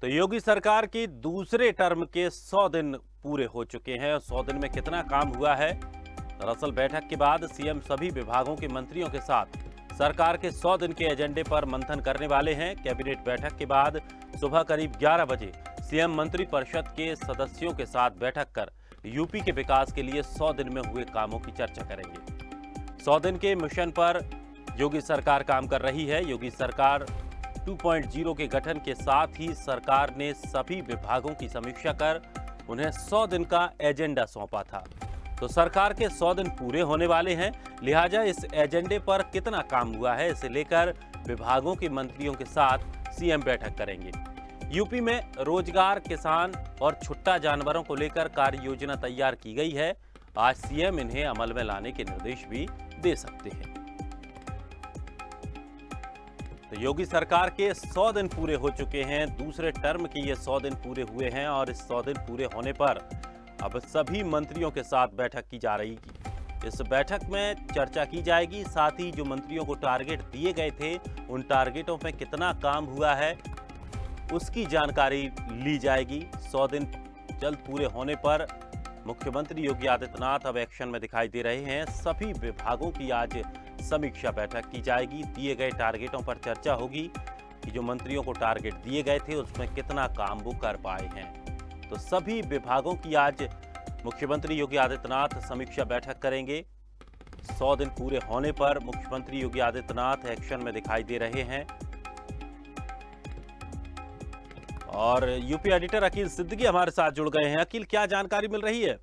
तो योगी सरकार की दूसरे टर्म के 100 दिन पूरे हो चुके हैं। 100 दिन में कितना काम हुआ है? दरअसल बैठक के बाद सीएम सभी विभागों के मंत्रियों के साथ सरकार के 100 दिन के एजेंडे पर मंथन करने वाले हैं। कैबिनेट बैठक के बाद सुबह करीब 11 बजे सीएम मंत्रिपरिषद के सदस्यों के साथ बैठक कर यूपी के विकास के लिए 100 दिन में हुए कामों की चर्चा करेंगे। 100 दिन के मिशन पर योगी सरकार काम कर रही है। योगी सरकार 2.0 के गठन के साथ ही सरकार ने सभी विभागों की समीक्षा कर उन्हें 100 दिन का एजेंडा सौंपा था। तो सरकार के 100 दिन पूरे होने वाले हैं, लिहाजा इस एजेंडे पर कितना काम हुआ है इसे लेकर विभागों के मंत्रियों के साथ सीएम बैठक करेंगे। यूपी में रोजगार, किसान और छुट्टा जानवरों को लेकर कार्य योजना तैयार की गई है। आज सीएम इन्हें अमल में लाने के निर्देश भी दे सकते हैं। तो योगी सरकार के 100 दिन पूरे हो चुके हैं। दूसरे टर्म के ये 100 दिन पूरे हुए हैं और इस 100 दिन पूरे होने पर अब सभी मंत्रियों के साथ बैठक की जा रही है। इस बैठक में चर्चा की जाएगी, साथ ही जो मंत्रियों को टारगेट दिए गए थे उन टारगेटों पे कितना काम हुआ है उसकी जानकारी ली जाएगी। 100 दिन जल्द पूरे होने पर मुख्यमंत्री योगी आदित्यनाथ अब एक्शन में दिखाई दे रहे हैं। सभी विभागों की आज समीक्षा बैठक की जाएगी। दिए गए टारगेटों पर चर्चा होगी कि जो मंत्रियों को टारगेट दिए गए थे उसमें कितना काम वो कर पाए हैं। तो सभी विभागों की आज मुख्यमंत्री योगी आदित्यनाथ समीक्षा बैठक करेंगे। 100 दिन पूरे होने पर मुख्यमंत्री योगी आदित्यनाथ एक्शन में दिखाई दे रहे हैं। और यूपी एडिटर अकील सिद्दीकी हमारे साथ जुड़ गए हैं। अकील, क्या जानकारी मिल रही है?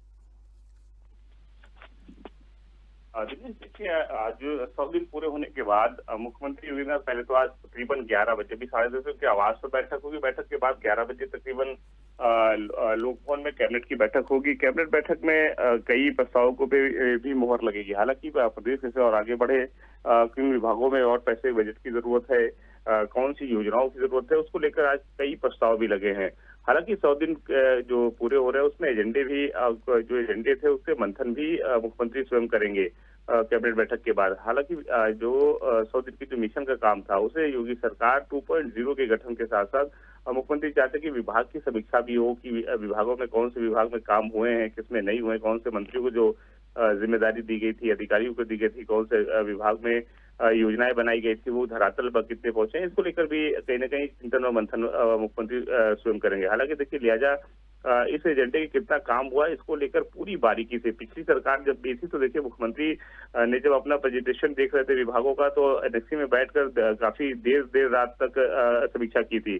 देखिए, आज 100 दिन पूरे होने के बाद मुख्यमंत्री योगी आदित्यनाथ पहले तो आज तकरीबन 11 बजे भी 10:30 उनके आवास पर बैठक होगी। बैठक के बाद 11 बजे तकरीबन लोक भवन में कैबिनेट की बैठक होगी। कैबिनेट बैठक में कई प्रस्तावों को भी मुहर लगेगी। हालांकि प्रदेश से और आगे बढ़े, किन विभागों में और पैसे बजट की जरूरत है, कौन सी योजनाओं की जरूरत है, उसको लेकर आज कई प्रस्ताव भी लगे हैं। हालांकि 100 दिन जो पूरे हो रहे हैं उसमें एजेंडे भी जो एजेंडे थे उसके मंथन भी मुख्यमंत्री स्वयं करेंगे कैबिनेट बैठक के बाद। हालांकि जो 100 दिन की जो मिशन का काम था उसे योगी सरकार 2.0 के गठन के साथ साथ मुख्यमंत्री चाहते कि विभाग की समीक्षा भी हो कि विभागों में कौन से विभाग में काम हुए हैं, किसमें नहीं हुए, कौन से मंत्रियों को जो जिम्मेदारी दी गई थी, अधिकारियों को दी गई थी, कौन से विभाग में योजनाएं बनाई गई थी, वो धरातल पर कितने पहुंचे, इसको लेकर भी कहीं ना कहीं चिंतन और मंथन मुख्यमंत्री स्वयं करेंगे। हालांकि देखिए, लिहाजा इस एजेंडे के कितना काम हुआ इसको लेकर पूरी बारीकी से पिछली सरकार जब दी थी तो देखिए मुख्यमंत्री ने जब अपना प्रेजेंटेशन देख रहे थे विभागों का तो एनेक्सी में बैठकर काफी देर रात तक समीक्षा की थी।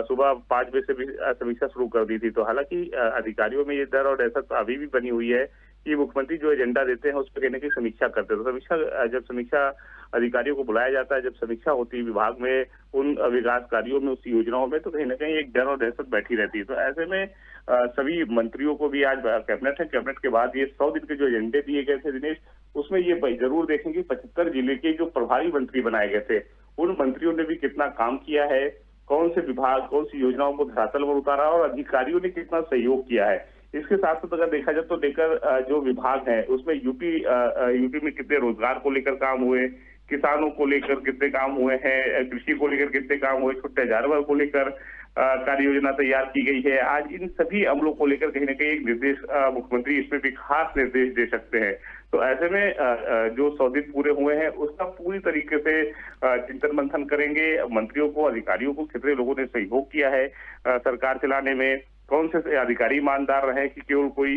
सुबह 5 बजे से भी समीक्षा शुरू कर दी थी। तो हालांकि अधिकारियों में ये डर और दहशत अभी भी बनी हुई है कि मुख्यमंत्री जो एजेंडा देते हैं उस पर कहने की समीक्षा करते हैं। तो जब समीक्षा अधिकारियों को बुलाया जाता है, जब समीक्षा होती है विभाग में उन विकास कार्यों में, उस योजनाओं में, तो कहीं ना कहीं एक डर और दहशत बैठी रहती है। तो ऐसे में सभी मंत्रियों को भी आज कैबिनेट है। कैबिनेट के बाद ये 100 दिन के जो एजेंडे दिए गए थे दिनेश, उसमें ये जरूर देखेंगे 75 जिले के जो प्रभारी मंत्री बनाए गए थे उन मंत्रियों ने भी कितना काम किया है, कौन से विभाग कौन सी योजनाओं को धरातल पर उतारा और अधिकारियों ने कितना सहयोग किया है। इसके साथ साथ अगर देखा जाए तो लेकर जो विभाग है उसमें यूपी में कितने रोजगार को लेकर काम हुए, किसानों को लेकर कितने काम हुए हैं, कृषि को लेकर कितने काम हुए, छुट्टे जानवर को लेकर कार्य योजना तैयार की गई है। आज इन सभी अमलों को लेकर कहीं ना कहीं एक निर्देश मुख्यमंत्री इसमें भी खास निर्देश दे सकते हैं। तो ऐसे में जो 100 दिन पूरे हुए हैं उसका पूरी तरीके से चिंतन मंथन करेंगे। मंत्रियों को, अधिकारियों को कितने लोगों ने सहयोग किया है सरकार चलाने में, कौन से अधिकारी ईमानदार रहे कि केवल कोई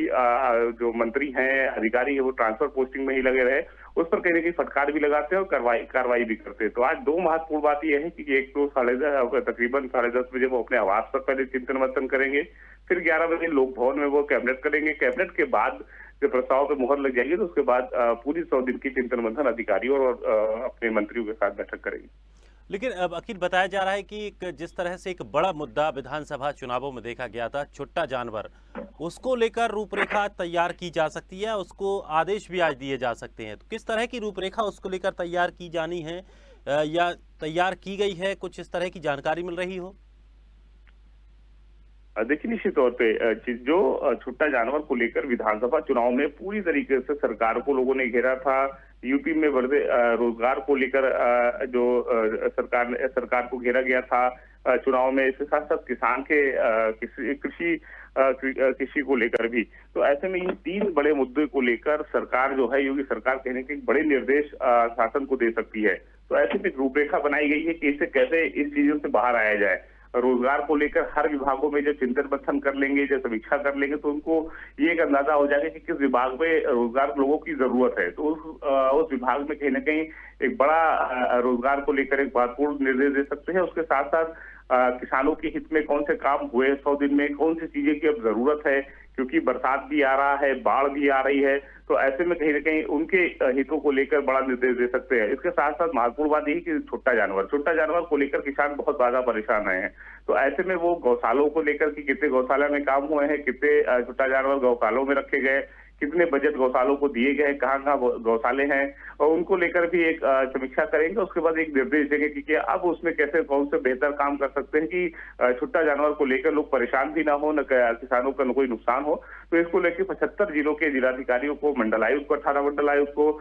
जो मंत्री हैं, अधिकारी है, वो ट्रांसफर पोस्टिंग में ही लगे रहे, उस पर कहीं ना कहीं फटकार भी लगाते हैं और कार्रवाई भी करते हैं। तो आज 2 महत्वपूर्ण बात यह है कि एक तो तकरीबन 10:30 बजे वो अपने आवास पर पहले चिंतन मंथन करेंगे, फिर 11 बजे लोक भवन में वो कैबिनेट करेंगे। कैबिनेट के बाद जब प्रस्ताव पे मुहर लग जाएगी तो उसके बाद पूरी 100 दिन की चिंतन मंथन अधिकारियों और अपने मंत्रियों के साथ बैठक करेंगे। लेकिन अब अकील, बताया जा रहा है कि जिस तरह से एक बड़ा मुद्दा विधानसभा चुनावों में देखा गया था, छुट्टा जानवर, उसको लेकर रूपरेखा तैयार की जा सकती है, उसको आदेश भी आज दिए जा सकते हैं। तो किस तरह की रूपरेखा उसको लेकर तैयार की जानी है या तैयार की गई है, कुछ इस तरह की जानकारी मिल रही हो? देखिए, निश्चित तौर पे जो छुट्टा जानवर को लेकर विधानसभा चुनाव में पूरी तरीके से सरकार को लोगों ने घेरा था। यूपी में बढ़ते रोजगार को लेकर जो सरकार को घेरा गया था। चुनाव में, इसके साथ साथ किसान के कृषि को लेकर भी। तो ऐसे में इन 3 बड़े मुद्दे को लेकर सरकार जो है, योगी सरकार कहने के बड़े निर्देश शासन को दे सकती है। तो ऐसे में रूपरेखा बनाई गई है कि इससे कैसे इस चीजों से बाहर आया जाए। रोजगार को लेकर हर विभागों में जब चिंतन मंथन कर लेंगे, जब समीक्षा कर लेंगे, तो उनको ये एक अंदाजा हो जाएगा कि किस विभाग में रोजगार लोगों की जरूरत है। तो उस विभाग में कहीं ना कहीं एक बड़ा रोजगार को लेकर एक महत्वपूर्ण निर्देश दे सकते हैं। उसके साथ साथ किसानों के हित में कौन से काम हुए 100 दिन में, कौन सी चीजें की अब जरूरत है, क्योंकि बरसात भी आ रहा है, बाढ़ भी आ रही है। तो ऐसे में कहीं ना कहीं उनके हितों को लेकर बड़ा निर्देश दे सकते हैं। इसके साथ साथ महत्वपूर्ण बात यही कि छोटा जानवर को लेकर किसान बहुत ज्यादा परेशान रहे हैं। तो ऐसे में वो गौशालों को लेकर कि कितने गौशाला में काम हुए हैं, कितने छोटा जानवर गौशालों में रखे गए, कितने बजट गौशालों को दिए गए, कहाँ कहाँ गौशाले हैं, और उनको लेकर भी एक समीक्षा करेंगे। उसके बाद एक निर्देश देंगे कि अब उसमें कैसे कौन से बेहतर काम कर सकते हैं कि छोटा जानवर को लेकर लोग परेशान भी ना हो, न किसानों का कोई नुकसान हो। तो इसको लेकर 75 जिलों के जिलाधिकारियों को, मंडलायुक्त को, 18 मंडलायुक्त को,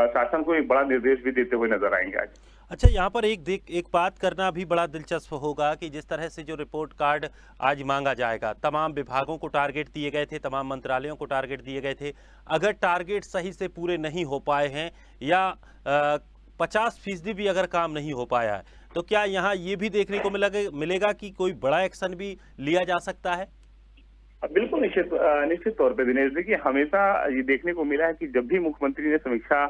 शासन को एक बड़ा निर्देश भी देते हुए नजर आएंगे आज। अच्छा, यहाँ पर एक बात करना भी बड़ा दिलचस्प होगा कि जिस तरह से जो रिपोर्ट कार्ड आज मांगा जाएगा, तमाम विभागों को टारगेट दिए गए थे, तमाम मंत्रालयों को टारगेट दिए गए थे। अगर टारगेट सही से पूरे नहीं हो पाए हैं या 50% भी अगर काम नहीं हो पाया है, तो क्या यहाँ ये भी देखने को मिलेगा कि कोई बड़ा एक्शन भी लिया जा सकता है? बिल्कुल निश्चित तौर पे दिनेश, देखिए हमेशा ये देखने को मिला है कि जब भी मुख्यमंत्री ने समीक्षा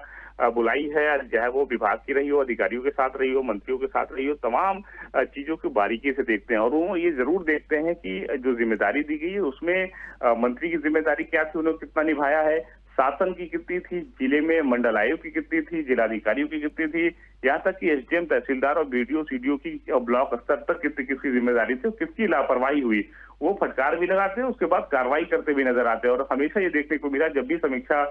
बुलाई है, चाहे वो विभाग की रही हो, अधिकारियों के साथ रही हो, मंत्रियों के साथ रही हो, तमाम चीजों को बारीकी से देखते हैं और वो ये जरूर देखते हैं कि जो जिम्मेदारी दी गई है उसमें मंत्री की जिम्मेदारी क्या थी, उन्होंने कितना निभाया है, शासन की कितनी थी, जिले में मंडलायुक्त की कितनी थी, जिलाधिकारियों की कितनी थी, यहाँ तक कि एसडीएम, तहसीलदार और बीडीओ, सीडीओ की ब्लॉक स्तर तक किसकी जिम्मेदारी थी, किसकी लापरवाही हुई, वो फटकार भी लगाते हैं, उसके बाद कार्रवाई करते भी नजर आते हैं। और हमेशा ये देखने को मिला जब भी समीक्षा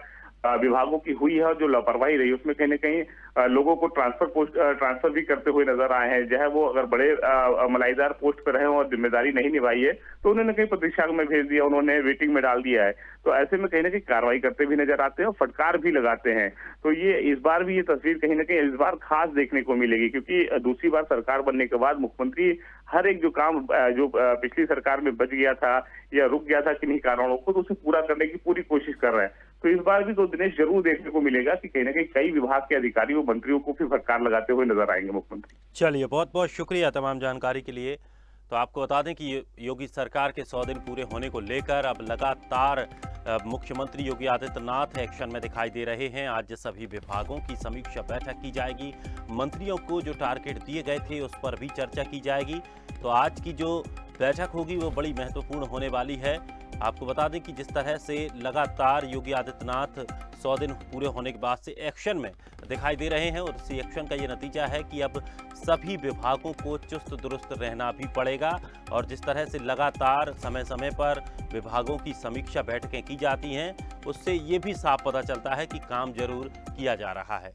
विभागों की हुई है और जो लापरवाही रही उसमें कहीं ना कहीं लोगों को ट्रांसफर भी करते हुए नजर आए हैं। चाहे वो अगर बड़े मलाईदार पोस्ट पर रहे और जिम्मेदारी नहीं निभाई है तो उन्होंने कहीं प्रतीक्षा में भेज दिया, उन्होंने वेटिंग में डाल दिया है। तो ऐसे में कहीं ना कहीं कार्रवाई करते भी नजर आते हैं और फटकार भी लगाते हैं। तो ये इस बार भी ये तस्वीर कहीं ना कहीं इस बार खास देखने को मिलेगी, क्योंकि दूसरी बार सरकार बनने के बाद मुख्यमंत्री हर एक जो काम जो पिछली सरकार में बच गया था या रुक गया था किन्हीं कारणों को, तो उसे पूरा करने की पूरी कोशिश कर रहे हैं। तो इस बार भी तो दिनेश जरूर देखने को मिलेगा कि कहीं ना कहीं कई विभाग के अधिकारियों, मंत्रियों को भी फटकार लगाते हुए नजर आएंगे मुख्यमंत्री। चलिए, बहुत बहुत शुक्रिया तमाम जानकारी के लिए। तो आपको बता दें कि योगी सरकार के 100 दिन पूरे होने को लेकर अब लगातार मुख्यमंत्री योगी आदित्यनाथ एक्शन में दिखाई दे रहे हैं। आज सभी विभागों की समीक्षा बैठक की जाएगी, मंत्रियों को जो टारगेट दिए गए थे उस पर भी चर्चा की जाएगी। तो आज की जो बैठक होगी वो बड़ी महत्वपूर्ण होने वाली है। आपको बता दें कि जिस तरह से लगातार योगी आदित्यनाथ 100 दिन पूरे होने के बाद से एक्शन में दिखाई दे रहे हैं और इसी एक्शन का ये नतीजा है कि अब सभी विभागों को चुस्त दुरुस्त रहना भी पड़ेगा। और जिस तरह से लगातार समय समय पर विभागों की समीक्षा बैठकें की जाती हैं, उससे ये भी साफ पता चलता है कि काम जरूर किया जा रहा है।